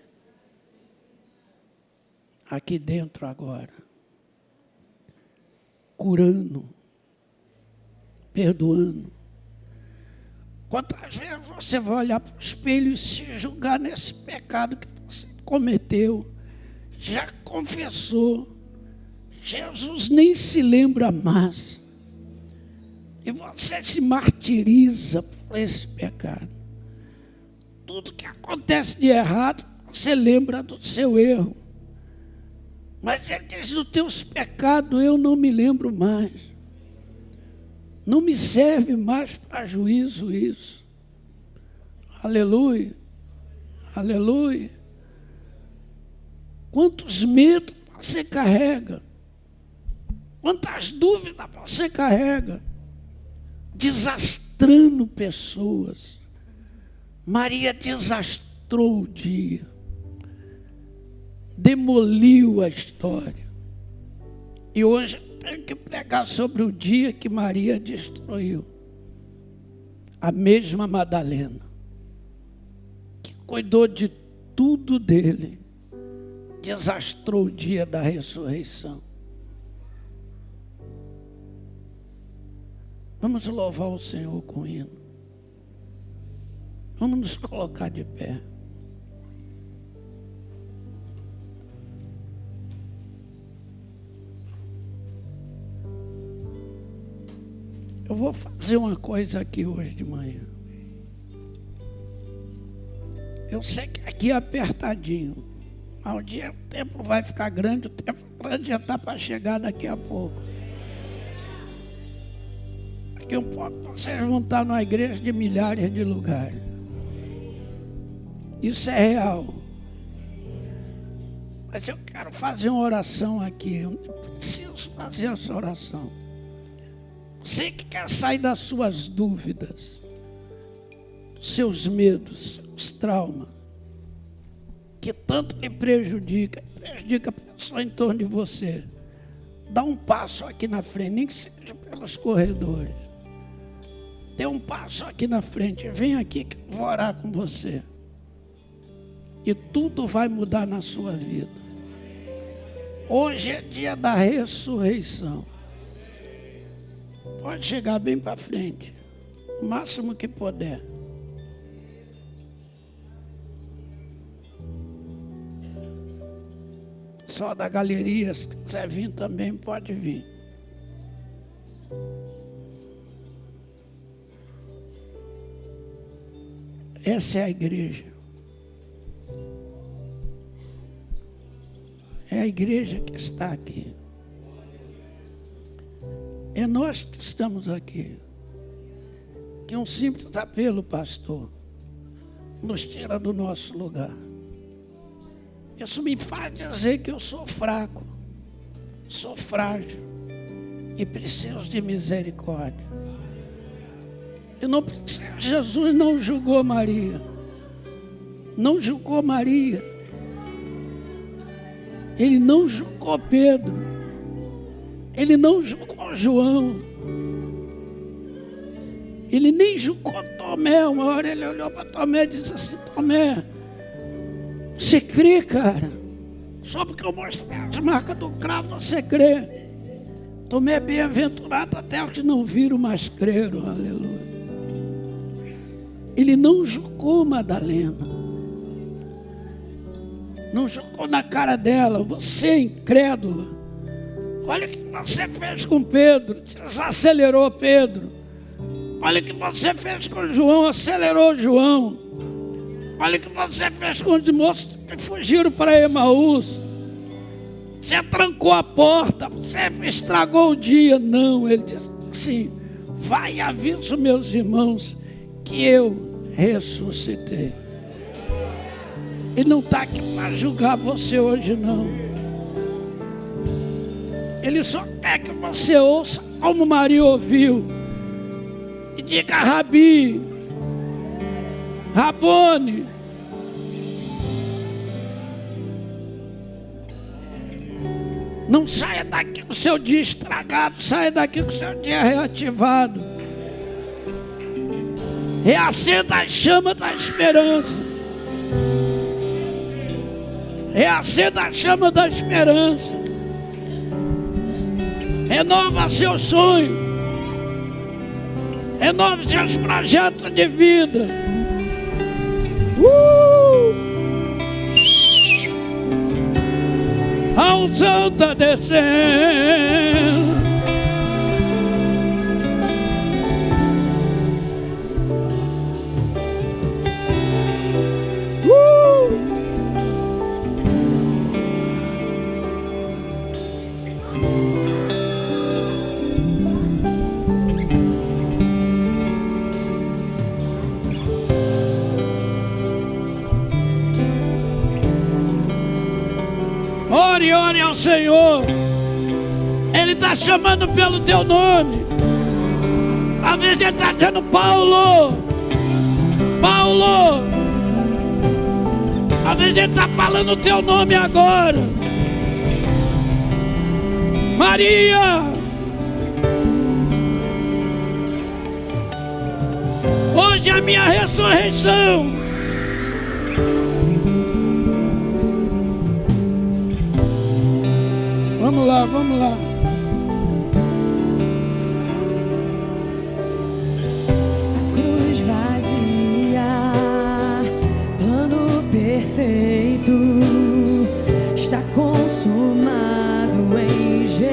Aqui dentro agora. Curando. Perdoando. Quantas vezes você vai olhar para o espelho e se julgar nesse pecado que você cometeu, já confessou, Jesus nem se lembra mais, e você se martiriza por esse pecado. Tudo que acontece de errado, você lembra do seu erro, mas Ele diz: dos teus pecados eu não me lembro mais. Não me serve mais para juízo isso. Aleluia. Aleluia. Quantos medos você carrega? Quantas dúvidas você carrega? Desastrando pessoas. Maria desastrou o dia. Demoliu a história. E hoje tenho que pregar sobre o dia que Maria destruiu. A mesma Madalena, que cuidou de tudo dele, desastrou o dia da ressurreição. Vamos louvar o Senhor com hino. Vamos nos colocar de pé. Eu vou fazer uma coisa aqui hoje de manhã. Eu sei que aqui é apertadinho, mas um dia o tempo vai ficar grande, o tempo grande já está para chegar daqui a pouco. Daqui um pouco vocês vão estar numa igreja de milhares de lugares. Isso é real. Mas eu quero fazer uma oração aqui, eu preciso fazer essa oração. Você que quer sair das suas dúvidas, dos seus medos, seus traumas, que tanto lhe prejudica a pessoa em torno de você. Dá um passo aqui na frente, nem que seja pelos corredores. Dê um passo aqui na frente, vem aqui que eu vou orar com você. E tudo vai mudar na sua vida. Hoje é dia da ressurreição. Pode chegar bem para frente, o máximo que puder. Só da galeria, se quiser vir também, pode vir. Essa é a igreja. É a igreja que está aqui. É nós que estamos aqui. Que um simples apelo, pastor, nos tira do nosso lugar. Isso me faz dizer que eu sou fraco, sou frágil e preciso de misericórdia. Eu não preciso. Jesus não julgou Maria. Não julgou Maria. Ele não julgou Pedro. Ele não julgou João. Ele nem julgou Tomé. Uma hora ele olhou para Tomé e disse assim: Tomé, você crê, cara? Só porque eu mostrei as marcas do cravo, você crê? Tomé é bem-aventurado até os que não viram, mas creram. Aleluia. Ele não julgou Madalena. Não jogou na cara dela: você é incrédula. Olha o que você fez com Pedro, desacelerou Pedro. Olha o que você fez com João, acelerou João. Olha o que você fez com os moços que fugiram para Emaús. Você trancou a porta, você estragou o dia. Não, ele disse assim: vai e avisa meus irmãos que eu ressuscitei. Ele não está aqui para julgar você hoje, não. Ele só quer que você ouça como Maria ouviu. E diga: Rabi, Rabone. Não saia daqui com o seu dia estragado, saia daqui com o seu dia reativado. Reacenda a chama da esperança. Reacenda a chama da esperança. Renova seu sonho. Renove seus projetos de vida. A unção está descendo. Ore ao Senhor. Ele está chamando pelo teu nome. Às vezes ele está dizendo: Paulo, Paulo. Às vezes ele está falando o teu nome agora. Maria. Hoje é a minha ressurreição. Vamos lá, vamos lá. A cruz vazia, plano perfeito, está consumado em Jesus.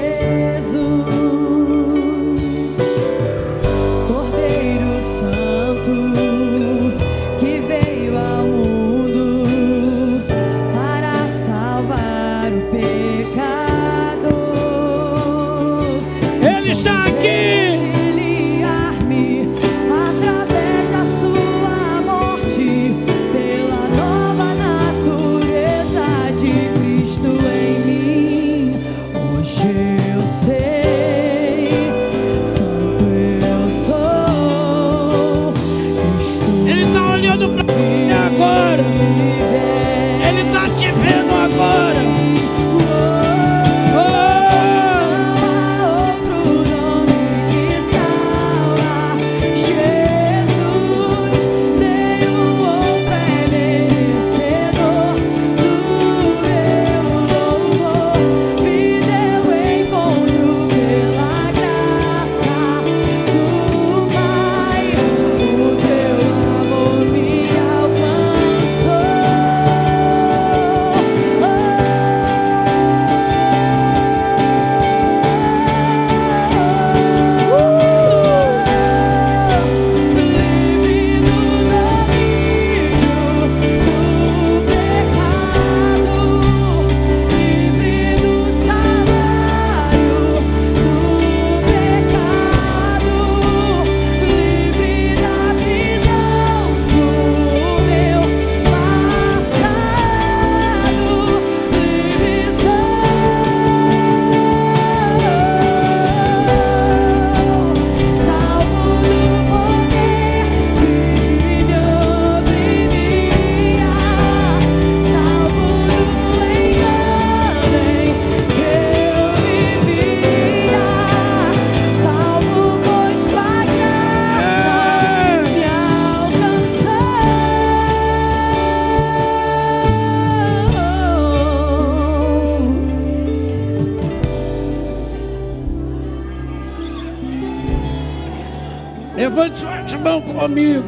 Levante suas mãos comigo.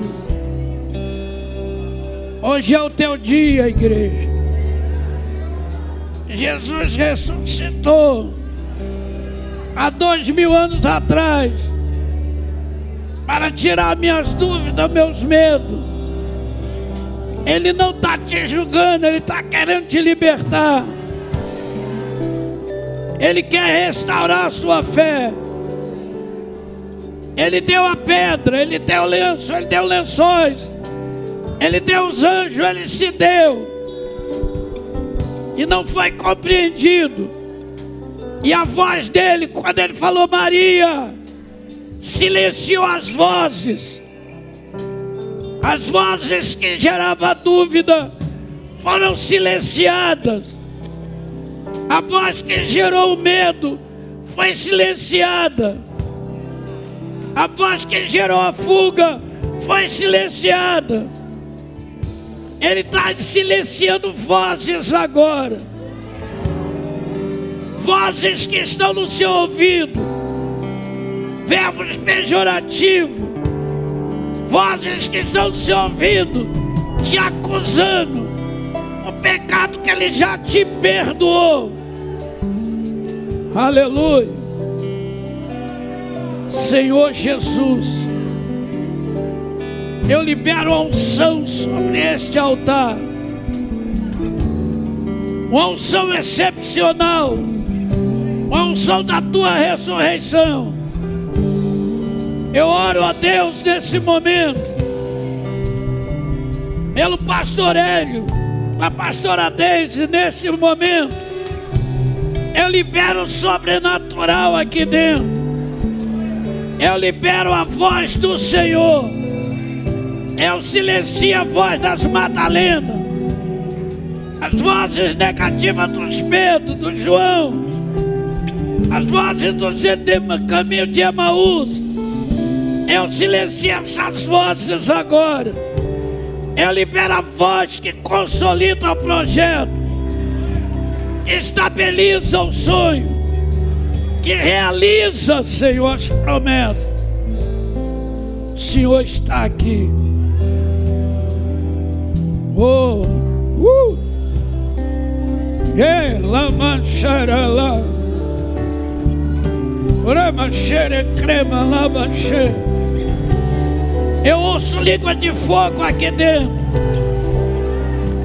Hoje é o teu dia, igreja. Jesus ressuscitou há 2000 anos atrás para tirar minhas dúvidas, meus medos. Ele não está te julgando, Ele está querendo te libertar. Ele quer restaurar a sua fé. Ele deu a pedra, Ele deu o lenço, Ele deu lençóis, Ele deu os anjos, Ele se deu. E não foi compreendido. E a voz dele, quando Ele falou Maria, silenciou as vozes. As vozes que geravam dúvida foram silenciadas. A voz que gerou o medo foi silenciada. A voz que gerou a fuga foi silenciada. Ele está silenciando vozes agora. Vozes que estão no seu ouvido. Verbos pejorativos. Vozes que estão no seu ouvido, te acusando o pecado que Ele já te perdoou. Aleluia. Senhor Jesus, eu libero a unção sobre este altar. Uma unção excepcional. Uma unção da Tua ressurreição. Eu oro a Deus nesse momento, pelo pastor Hélio, a pastora Deise, nesse momento. Eu libero o sobrenatural aqui dentro. Eu libero a voz do Senhor. Eu silencio a voz das Madalenas, as vozes negativas dos Pedro, do João, as vozes do caminho de Emaús. Eu silencio essas vozes agora. Eu libero a voz que consolida o projeto, que estabiliza o sonho, que realiza, Senhor, as promessas. O Senhor está aqui. Oh, lama xarala, rama xere crema lama xere. Eu ouço língua de fogo aqui dentro.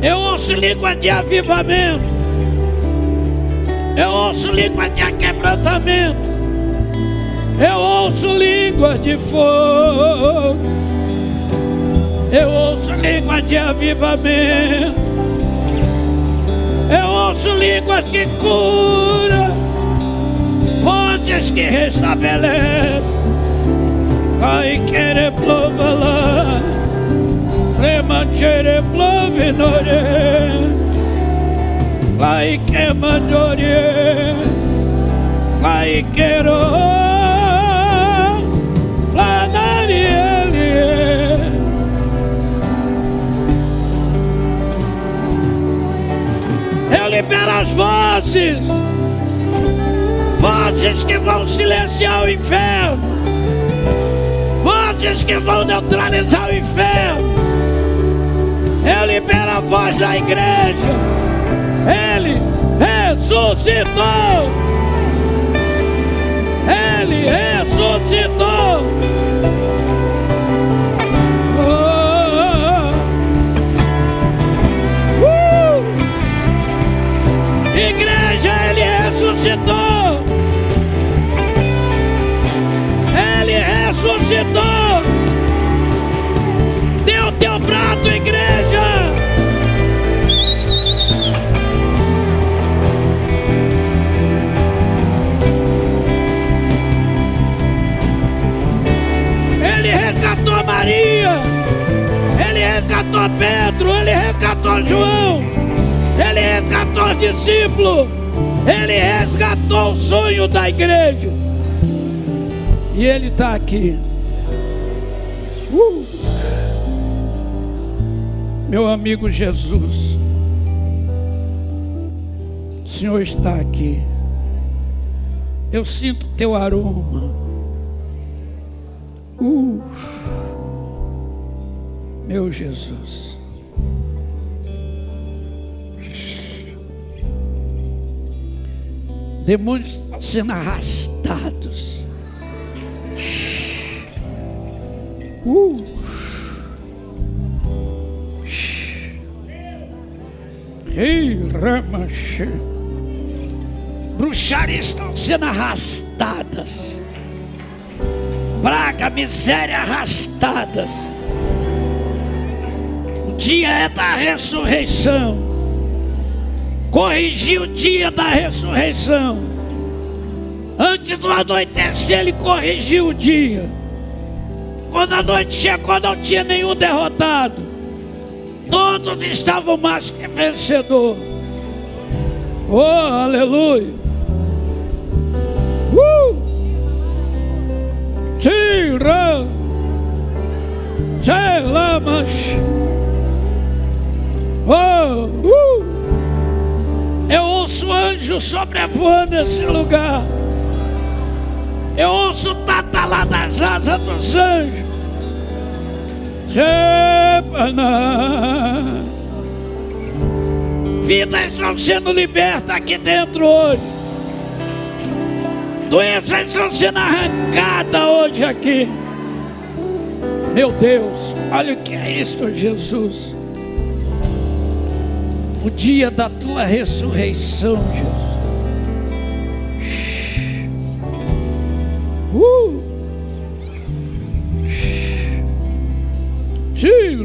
Eu ouço língua de avivamento. Eu ouço língua de quebrantamento. Eu ouço língua de fogo. Eu ouço língua de avivamento. Eu ouço línguas que cura, vozes que restabelecem. Ai querer plova lá, remancher plove nore, ai que mandore, ai quero, planariele. Eu libero as vozes, vozes que vão silenciar o inferno. Vozes que vão neutralizar o inferno. Eu libero a voz da igreja. Ele ressuscitou. Ele ressuscitou. Igreja, Ele ressuscitou. Ele ressuscitou. Dê o teu prato, igreja. Ele resgatou Maria. Ele resgatou Pedro. Ele resgatou João. Ele resgatou os discípulos. Ele resgatou o sonho da igreja. E Ele está aqui. Meu amigo Jesus, o Senhor está aqui. Eu sinto teu aroma. Meu Jesus. Demônios estão sendo arrastados. Bruxarias estão sendo arrastadas. Praga, miséria arrastadas. O dia é da ressurreição. Corrigir o dia da ressurreição. Antes do anoitecer, ele corrigiu o dia. Quando a noite chegou, não tinha nenhum derrotado. Todos estavam mais que vencedor. Oh, aleluia. Tira. Telamas. Eu ouço anjos sobrevoando esse lugar. Eu ouço o tatalá das asas dos anjos. Vidas estão sendo libertas aqui dentro hoje. Doenças estão sendo arrancadas hoje aqui. Meu Deus, olha o que é isto, Jesus. O dia da tua ressurreição, Jesus.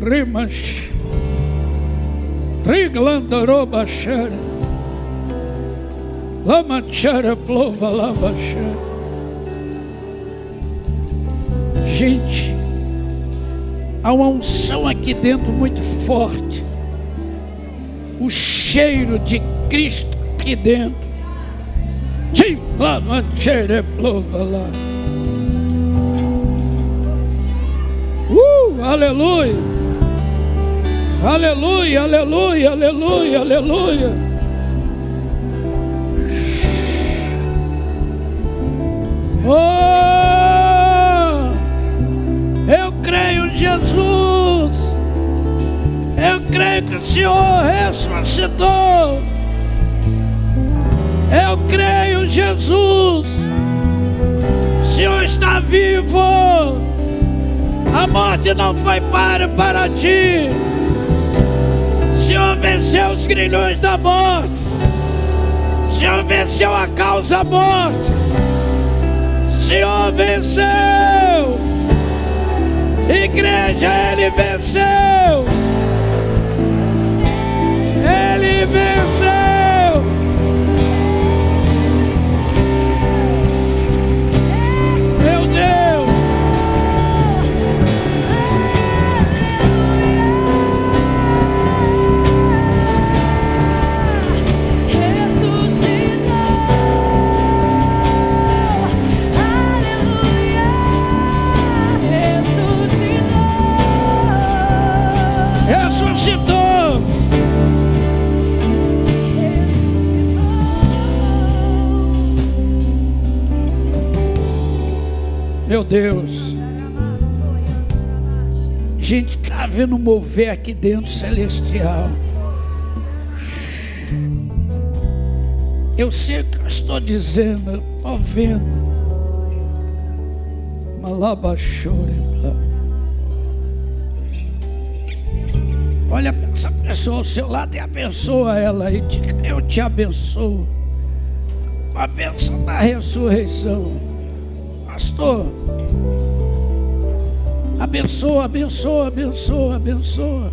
Rimas Riglandarobachara Lamachara Plova Lavachara. Gente, há uma unção aqui dentro muito forte. O cheiro de Cristo aqui dentro. Lamachara Plova Lavachara. Aleluia, aleluia, aleluia, aleluia, aleluia. Oh, eu creio em Jesus. Eu creio que o Senhor ressuscitou. Eu creio em Jesus. O Senhor está vivo. A morte não foi para ti. O Senhor venceu os grilhões da morte. O Senhor venceu a causa morte. O Senhor venceu. Igreja, Ele venceu. Ele venceu. Meu Deus. Ressuscitou. Meu Deus. A gente está vendo mover aqui dentro celestial. Eu sei o que eu estou dizendo. Eu estou vendo. Malabachore. Olha para essa pessoa ao seu lado e abençoa ela. E diga: eu te abençoo. A bênção da ressurreição. Pastor, abençoa, abençoa, abençoa, abençoa.